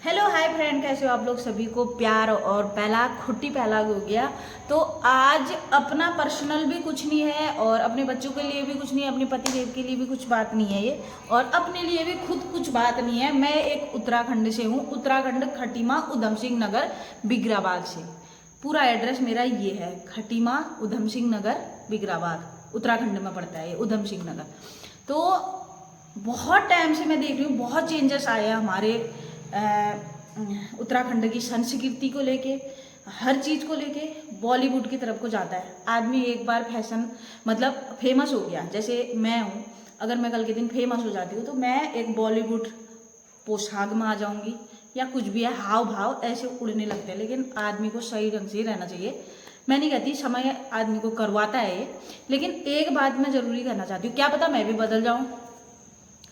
Hello hi friend, कैसे हो आप लोग। सभी को प्यार और पहला खुट्टी पहला हो गया। तो आज अपना पर्सनल भी कुछ नहीं है और अपने बच्चों के लिए भी कुछ नहीं है, अपने पति देव के लिए भी कुछ बात नहीं है ये, और अपने लिए भी खुद कुछ बात नहीं है। मैं एक उत्तराखंड से हूँ, उत्तराखंड खटीमा उधम सिंह नगर बिगराबाग से। पूरा एड्रेस मेरा ये है, खटीमा उधम सिंह नगर बिगराबाग, उत्तराखंड में पड़ता है ये उधम सिंह नगर। तो बहुत टाइम से मैं देख रही हूँ, बहुत चेंजेस आए हैं हमारे उत्तराखंड की संस्कृति को लेके, हर चीज़ को लेके बॉलीवुड की तरफ को जाता है आदमी। एक बार फैशन मतलब फेमस हो गया, जैसे मैं हूँ, अगर मैं कल के दिन फेमस हो जाती हूँ तो मैं एक बॉलीवुड पोशाक में आ जाऊँगी या कुछ भी है, हाव भाव ऐसे उड़ने लगते हैं। लेकिन आदमी को सही ढंग से ही रहना चाहिए। मैं नहीं कहती समय आदमी को करवाता है ये, लेकिन एक बात मैं ज़रूरी कहना चाहती हूँ, क्या पता मैं भी बदल जाऊँ,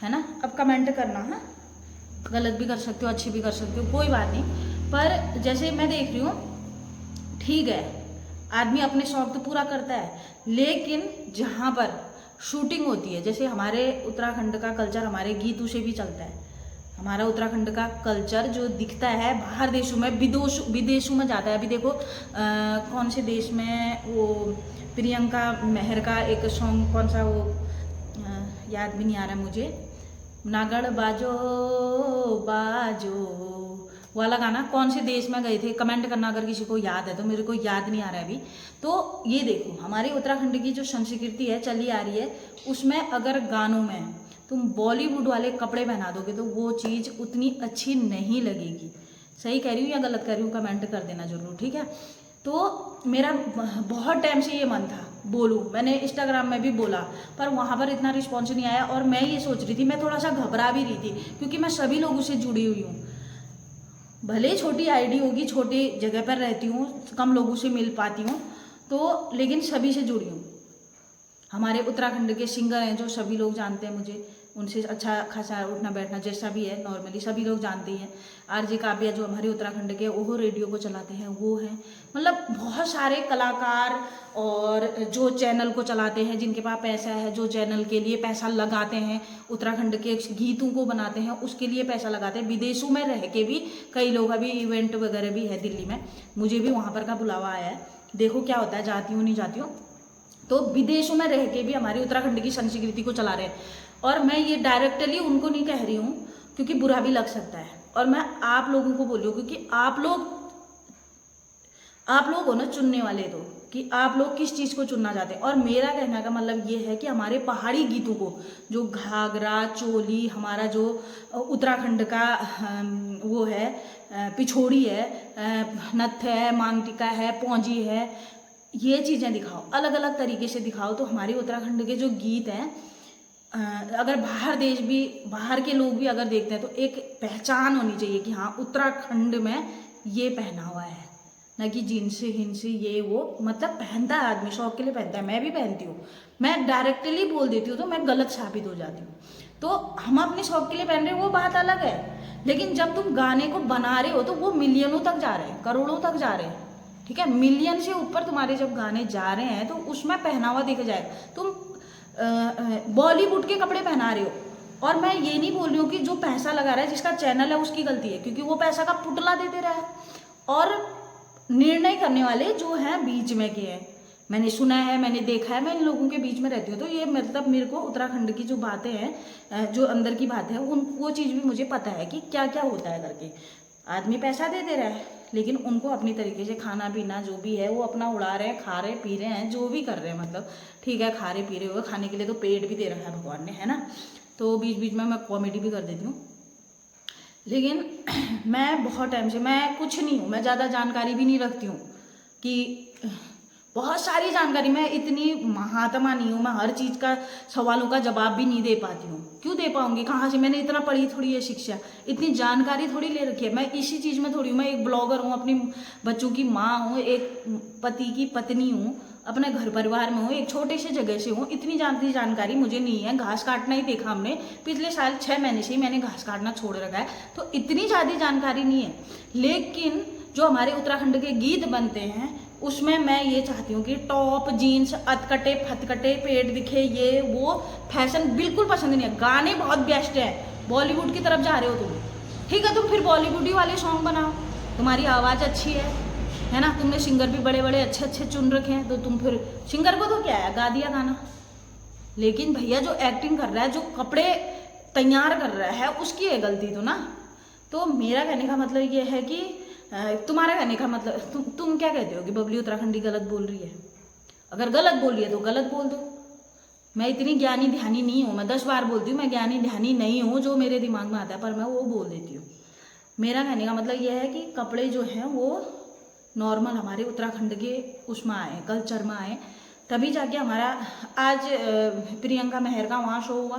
है ना। अब कमेंट करना, हाँ, गलत भी कर सकते हो, अच्छी भी कर सकते हो, कोई बात नहीं। पर जैसे मैं देख रही हूँ, ठीक है, आदमी अपने शौक तो पूरा करता है, लेकिन जहाँ पर शूटिंग होती है, जैसे हमारे उत्तराखंड का कल्चर हमारे गीतों से भी चलता है। हमारा उत्तराखंड का कल्चर जो दिखता है बाहर देशों में, विदेशों में जाता है। अभी देखो कौन से देश में वो प्रियंका मेहर का एक सॉन्ग, कौन सा वो याद भी नहीं आ रहा मुझे, नागड़ बाजो बाजो वाला गाना, कौन से देश में गए थे, कमेंट करना अगर किसी को याद है तो, मेरे को याद नहीं आ रहा है अभी। तो ये देखो हमारी उत्तराखंड की जो संस्कृति है चली आ रही है, उसमें अगर गानों में तुम बॉलीवुड वाले कपड़े पहना दोगे तो वो चीज़ उतनी अच्छी नहीं लगेगी। सही कह रही हूँ या गलत कह रही हूँ, कमेंट कर देना जरूर, ठीक है। तो मेरा बहुत टाइम से ये मन था बोलूँ, मैंने इंस्टाग्राम में भी बोला, पर वहाँ पर इतना रिस्पॉन्स नहीं आया। और मैं ये सोच रही थी, मैं थोड़ा सा घबरा भी रही थी, क्योंकि मैं सभी लोगों से जुड़ी हुई हूँ। भले छोटी आईडी होगी, छोटी जगह पर रहती हूँ, कम लोगों से मिल पाती हूँ, तो लेकिन सभी से जुड़ी हूँ। हमारे उत्तराखंड के सिंगर हैं जो सभी लोग जानते हैं मुझे, उनसे अच्छा खासा उठना बैठना जैसा भी है नॉर्मली सभी लोग जानते ही हैं। आरजे काव्या जो हमारे उत्तराखंड के, वो रेडियो को चलाते हैं, वो हैं, मतलब बहुत सारे कलाकार और जो चैनल को चलाते हैं, जिनके पास पैसा है, जो चैनल के लिए पैसा लगाते हैं, उत्तराखंड के गीतों को बनाते हैं, उसके लिए पैसा लगाते हैं। विदेशों में रह के भी कई लोग, अभी इवेंट वगैरह भी है दिल्ली में, मुझे भी वहाँ पर का बुलावा आया है, देखो क्या होता है, जाती हूँ नहीं जाती हूँ। तो विदेशों में रह के भी हमारी उत्तराखंड की संस्कृति को चला रहे हैं। और मैं ये डायरेक्टली उनको नहीं कह रही हूँ, क्योंकि बुरा भी लग सकता है, और मैं आप लोगों को बोल रही हूँ, क्योंकि आप लोग हो ना चुनने वाले, तो कि आप लोग किस चीज़ को चुनना चाहते हैं। और मेरा कहने का मतलब ये है कि हमारे पहाड़ी गीतों को, जो घाघरा चोली, हमारा जो उत्तराखंड का वो है, पिछोड़ी है, नथ है, मांगटिका है, पौंजी है, ये चीज़ें दिखाओ, अलग अलग तरीके से दिखाओ। तो हमारे उत्तराखंड के जो गीत हैं, अगर बाहर के लोग भी अगर देखते हैं तो एक पहचान होनी चाहिए कि हाँ उत्तराखंड में ये पहना हुआ है, ना कि जीन्स हिंस ये वो, मतलब पहनता है आदमी, शौक के लिए पहनता है, मैं भी पहनती हूँ। मैं डायरेक्टली बोल देती हूँ तो मैं गलत साबित हो जाती हूँ। तो हम अपने शौक के लिए पहन रहे हैं वो बात अलग है, लेकिन जब तुम गाने को बना रहे हो तो वो मिलियनों तक जा रहे हैं, करोड़ों तक जा रहे हैं, ठीक है। मिलियन से ऊपर तुम्हारे जब गाने जा रहे हैं तो उसमें पहनावा दिख जाएगा। तुम बॉलीवुड के कपड़े पहना रहे हो, और मैं ये नहीं बोल रही हूँ कि जो पैसा लगा रहा है, जिसका चैनल है, उसकी गलती है, क्योंकि वो पैसा का पुतला देते रहा है। और निर्णय करने वाले जो हैं बीच में के हैं, मैंने सुना है, मैंने देखा है, मैं इन लोगों के बीच में रहती हूँ, तो ये मतलब मेरे को उत्तराखंड की जो बातें हैं, जो अंदर की बात है, वो चीज़ भी मुझे पता है कि क्या क्या होता है करके। आदमी पैसा दे दे रहा है, लेकिन उनको अपनी तरीके से खाना पीना जो भी है वो अपना उड़ा रहे हैं, खा रहे पी रहे हैं, जो भी कर रहे हैं, मतलब ठीक है, खा रहे पी रहे हो, खाने के लिए तो पेट भी दे रखा है भगवान ने, है ना। तो बीच बीच में मैं कॉमेडी भी कर देती हूँ। लेकिन मैं बहुत टाइम से, मैं कुछ नहीं हूँ, मैं ज़्यादा जानकारी भी नहीं रखती हूँ, कि बहुत सारी जानकारी, मैं इतनी महात्मा नहीं हूँ, मैं हर चीज़ का सवालों का जवाब भी नहीं दे पाती हूँ। क्यों दे पाऊंगी, कहाँ से, मैंने इतना पढ़ी थोड़ी है शिक्षा, इतनी जानकारी थोड़ी ले रखी है। मैं इसी चीज़ में थोड़ी हूँ, मैं एक ब्लॉगर हूँ, अपनी बच्चों की माँ हूँ, एक पति की पत्नी हूँ, अपने घर परिवार में हूँ, एक छोटे से जगह से हूँ, इतनी जानकारी मुझे नहीं है। घास काटना ही देखा हमने, पिछले साल 6 महीने से ही मैंने घास काटना छोड़ रखा है, तो इतनी ज़्यादा जानकारी नहीं है। लेकिन जो हमारे उत्तराखंड के गीत बनते हैं उसमें मैं ये चाहती हूँ कि टॉप जीन्स, अतकटे फतकटे, पेट दिखे, ये वो फैशन बिल्कुल पसंद नहीं है। गाने बहुत बेस्ट है, बॉलीवुड की तरफ जा रहे हो तुम, ठीक है, तुम फिर बॉलीवुड वाले सॉन्ग बनाओ, तुम्हारी आवाज़ अच्छी है ना, तुमने सिंगर भी बड़े बड़े अच्छे अच्छे चुन रखे हैं, तो तुम फिर सिंगर को तो क्या है, गा दिया गाना। लेकिन भैया जो एक्टिंग कर रहा है, जो कपड़े तैयार कर रहा है, उसकी है गलती तो ना। तो मेरा कहने का मतलब ये है कि तुम्हारा कहने का मतलब तुम क्या कहते हो कि बबली उत्तराखंडी गलत बोल रही है? अगर गलत बोल रही है तो गलत बोल दो। मैं इतनी ज्ञानी ध्यानी नहीं हूँ, मैं 10 बार बोलती हूँ मैं ज्ञानी ध्यानी नहीं हूँ, जो मेरे दिमाग में आता है पर मैं वो बोल देती हूँ। मेरा कहने का मतलब यह है कि कपड़े जो हैं वो नॉर्मल हमारे उत्तराखंड के उसमें आए, कल्चर में आए, तभी जाके हमारा आज प्रियंका मेहर का वहाँ शो हुआ,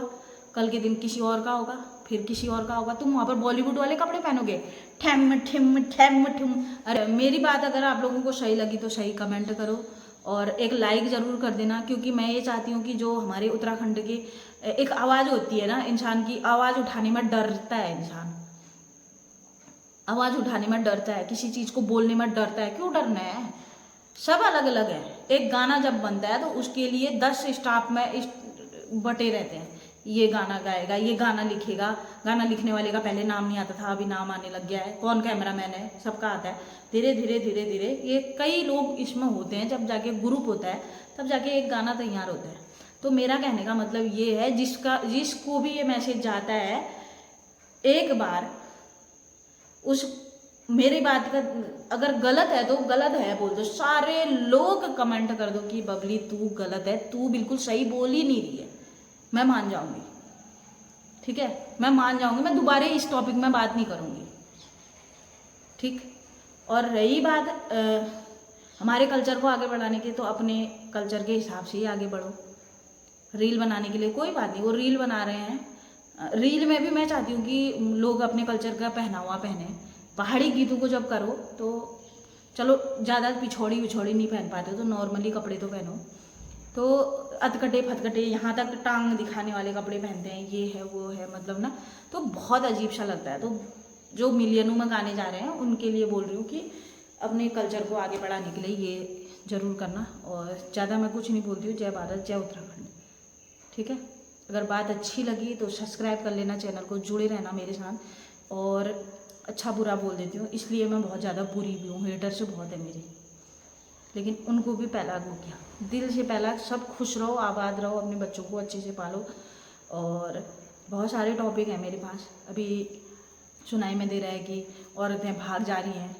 कल के दिन किसी और का होगा, फिर किसी और का होगा, तुम वहाँ पर बॉलीवुड वाले कपड़े पहनोगे, ठेम ठिम ठेम ठिम। अरे मेरी बात अगर आप लोगों को सही लगी तो सही कमेंट करो और एक लाइक ज़रूर कर देना, क्योंकि मैं ये चाहती हूँ कि जो हमारे उत्तराखंड की एक आवाज़ होती है ना, इंसान की आवाज़ उठाने में डरता है, इंसान आवाज़ उठाने में डरता है, किसी चीज़ को बोलने में डरता है। क्यों डरना है? सब अलग अलग है। एक गाना जब बनता है तो उसके लिए 10 स्टाफ में बटे रहते हैं, ये गाना गाएगा, ये गाना लिखेगा, गाना लिखने वाले का पहले नाम नहीं आता था, अभी नाम आने लग गया है, कौन कैमरामैन है, सबका आता है। धीरे धीरे धीरे धीरे ये कई लोग इसमें होते हैं, जब जाके ग्रुप होता है तब जाके एक गाना तैयार होता है। तो मेरा कहने का मतलब ये है, जिसको भी ये मैसेज जाता है, एक बार उस मेरी बात का अगर गलत है तो गलत है बोल दो, सारे लोग कमेंट कर दो कि बबली तू गलत है, तू बिल्कुल सही बोल ही नहीं रही है, मैं मान जाऊंगी, ठीक है, मैं मान जाऊंगी, मैं दोबारा इस टॉपिक में बात नहीं करूंगी, ठीक। और रही बात हमारे कल्चर को आगे बढ़ाने की, तो अपने कल्चर के हिसाब से ही आगे बढ़ो। रील बनाने के लिए कोई बात नहीं, वो रील बना रहे हैं, रील में भी मैं चाहती हूँ कि लोग अपने कल्चर का पहनावा पहने। पहाड़ी गीतों को जब करो तो चलो ज़्यादा पिछौड़ी नहीं पहन पाते तो नॉर्मली कपड़े तो पहनो। तो अतकटे फतकटे यहाँ तक टांग दिखाने वाले कपड़े पहनते हैं, ये है वो है, मतलब ना, तो बहुत अजीब सा लगता है। तो जो मिलियनों में गाने जा रहे हैं उनके लिए बोल रही हूँ कि अपने कल्चर को आगे बढ़ाने के लिए ये ज़रूर करना। और ज़्यादा मैं कुछ नहीं बोलती हूँ। जय भारत, जय उत्तराखंड, ठीक है। अगर बात अच्छी लगी तो सब्सक्राइब कर लेना चैनल को, जुड़े रहना मेरे साथ। और अच्छा बुरा बोल देती हूँ, इसलिए मैं बहुत ज़्यादा बुरी भी हूँ, हेटर से बहुत है मेरे, लेकिन उनको भी पहला वो किया, दिल से पहला। सब खुश रहो, आबाद रहो, अपने बच्चों को अच्छे से पालो। और बहुत सारे टॉपिक हैं मेरे पास। अभी सुनाई में दे रहा है कि औरतें भाग जा रही हैं,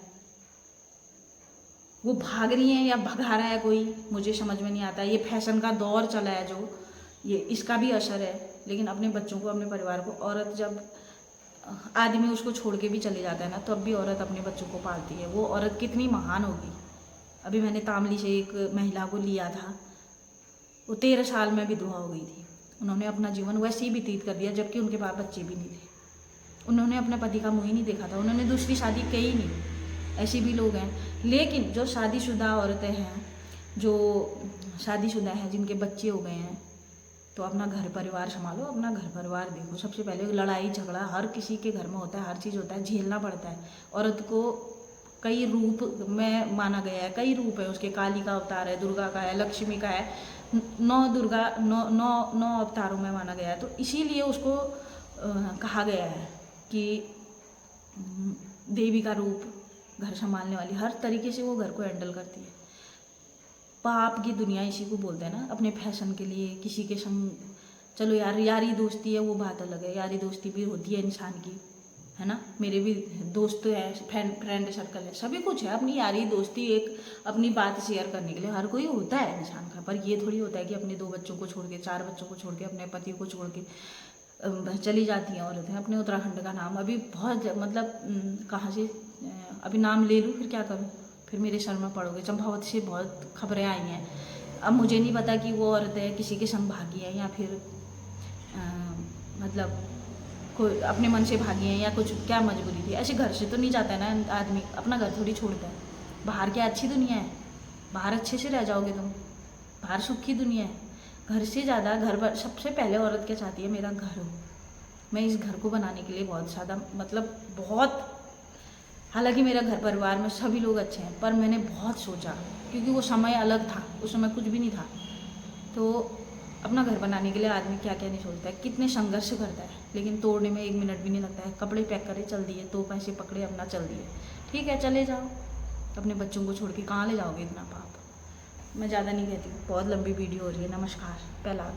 वो भाग रही हैं या भगा रहा है कोई, मुझे समझ में नहीं आता। ये फैशन का दौर चला है जो, ये इसका भी असर है। लेकिन अपने बच्चों को, अपने परिवार को, औरत जब आदमी उसको छोड़ के भी चले जाता है ना, तब भी औरत अपने बच्चों को पालती है। वो औरत कितनी महान होगी। अभी मैंने तामली से एक महिला को लिया था, वो 13 साल में विधवा हो गई थी। उन्होंने अपना जीवन वैसे ही व्यतीत कर दिया, जबकि उनके पास बच्चे भी नहीं थे। उन्होंने अपने पति का मुँह ही नहीं देखा था, उन्होंने दूसरी शादी की ही नहीं। ऐसे भी लोग हैं। लेकिन जो शादीशुदा औरतें हैं, जो शादीशुदा हैं, जिनके बच्चे हो गए हैं, तो अपना घर परिवार संभालो, अपना घर परिवार देखो। सबसे पहले लड़ाई झगड़ा हर किसी के घर में होता है, हर चीज़ होता है, झेलना पड़ता है। औरत को कई रूप में माना गया है, कई रूप है उसके। काली का अवतार है, दुर्गा का है, लक्ष्मी का है, 9 अवतारों में माना गया है। तो इसीलिए उसको कहा गया है कि देवी का रूप, घर संभालने वाली, हर तरीके से वो घर को हैंडल करती है। पाप की दुनिया इसी को बोलते हैं ना। अपने फैशन के लिए किसी के संग, चलो यार, यारी दोस्ती है वो बात अलग है, यारी दोस्ती भी होती है इंसान की, है ना। मेरे भी दोस्त हैं, फ्रेंड सर्कल है, सभी कुछ है। अपनी यारी दोस्ती एक अपनी बात शेयर करने के लिए हर कोई होता है इंसान का। पर ये थोड़ी होता है कि अपने 2 बच्चों को छोड़ के, 4 बच्चों को छोड़ के, अपने पति को छोड़ के चली जाती हैं औरतें। अपने उत्तराखंड का नाम अभी बहुत, मतलब कहाँ से अभी नाम ले लूँ, फिर क्या करूँ, फिर मेरे सर में पड़ोगे। चंपावत से बहुत खबरें आई हैं। अब मुझे नहीं पता कि वो औरतें किसी के संग भागी हैं या फिर मतलब कोई अपने मन से भागी हैं या कुछ, क्या मजबूरी थी। ऐसे घर से तो नहीं जाता है ना आदमी, अपना घर थोड़ी छोड़ता है। बाहर क्या अच्छी दुनिया है, बाहर अच्छे से रह जाओगे तुम, बाहर सुख की दुनिया है। घर से ज़्यादा घर पर सबसे पहले औरत क्या चाहती है, मेरा घर हो। मैं इस घर को बनाने के लिए बहुत ज़्यादा, मतलब बहुत, हालांकि मेरा घर परिवार में सभी लोग अच्छे हैं, पर मैंने बहुत सोचा, क्योंकि वो समय अलग था, उस समय कुछ भी नहीं था। तो अपना घर बनाने के लिए आदमी क्या क्या नहीं सोचता है, कितने संघर्ष करता है, लेकिन तोड़ने में 1 मिनट भी नहीं लगता है। कपड़े पैक करे चल दिए, 2 पैसे पकड़े अपना चल दिए। ठीक है, चले जाओ, अपने बच्चों को छोड़ के कहाँ ले जाओगे इतना पाप। मैं ज़्यादा नहीं कहती, बहुत लंबी वीडियो हो रही है। नमस्कार, पहला।